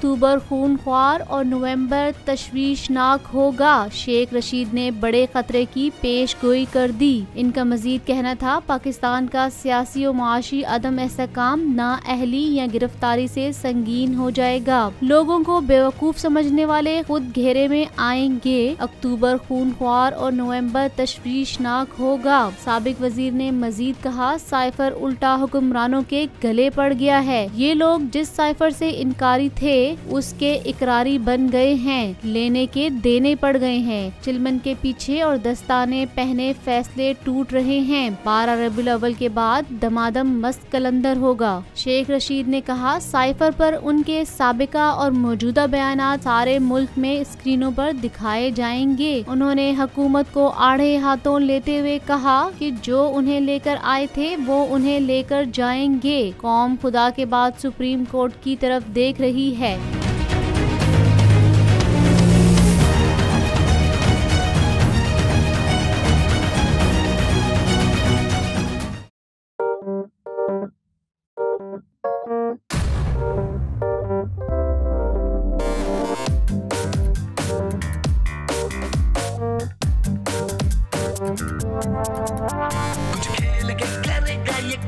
अक्टूबर खूनख्वार और नवंबर तशवीशनाक होगा। शेख रशीद ने बड़े खतरे की पेशगोई कर दी। इनका मजीद कहना था, पाकिस्तान का सियासी और माशी अदम इस्तेहकाम नाअहली या गिरफ्तारी से संगीन हो जाएगा। लोगों को बेवकूफ समझने वाले खुद घेरे में आएंगे। अक्टूबर खूनख्वार और नवंबर तशवीशनाक होगा। साबिक वजीर ने मजीद कहा, साइफर उल्टा हुक्मरानों के गले पड़ गया है। ये लोग जिस साइफर से इनकारी थे उसके इकरारी बन गए हैं, लेने के देने पड़ गए हैं। चिलमन के पीछे और दस्ताने पहने फैसले टूट रहे हैं। 12 रबीउल अव्वल के बाद दमादम मस्त कलंदर होगा। शेख रशीद ने कहा, साइफर पर उनके साबिका और मौजूदा बयानात सारे मुल्क में स्क्रीनों पर दिखाए जाएंगे। उन्होंने हुकूमत को आड़े हाथों लेते हुए कहा कि जो उन्हें लेकर आए थे वो उन्हें लेकर जाएंगे। कौम खुदा के बाद सुप्रीम कोर्ट की तरफ देख रही है।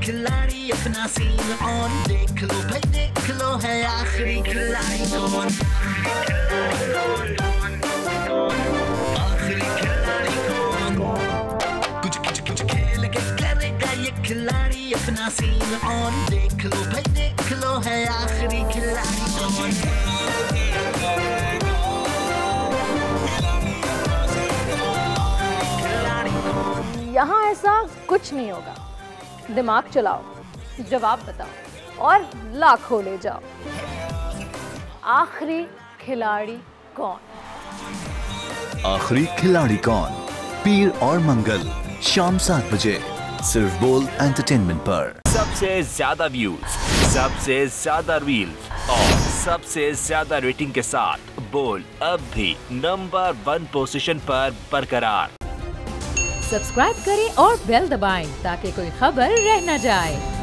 खिलाड़ी अपना सीन ऑन, देख लो भाई देख लो, है आखिरी खिलाड़ी कौन, आखिरी खिलाड़ी कौन, कुछ खेल के करेगा ये खिलाड़ी अपना सीन ऑन, देख लो भाई देख लो, है आखिरी खिलाड़ी कौन। यहाँ ऐसा कुछ नहीं होगा। दिमाग चलाओ, जवाब बताओ और लाखों ले जाओ। आखिरी खिलाड़ी कौन? आखिरी खिलाड़ी कौन, पीर और मंगल शाम 7 बजे सिर्फ बोल एंटरटेनमेंट पर। सबसे ज्यादा व्यूज, सबसे ज्यादा रील्स और सबसे ज्यादा रेटिंग के साथ बोल अब भी नंबर 1 पोजीशन पर बरकरार। सब्सक्राइब करें और बेल दबाएं ताकि कोई खबर रह न जाए।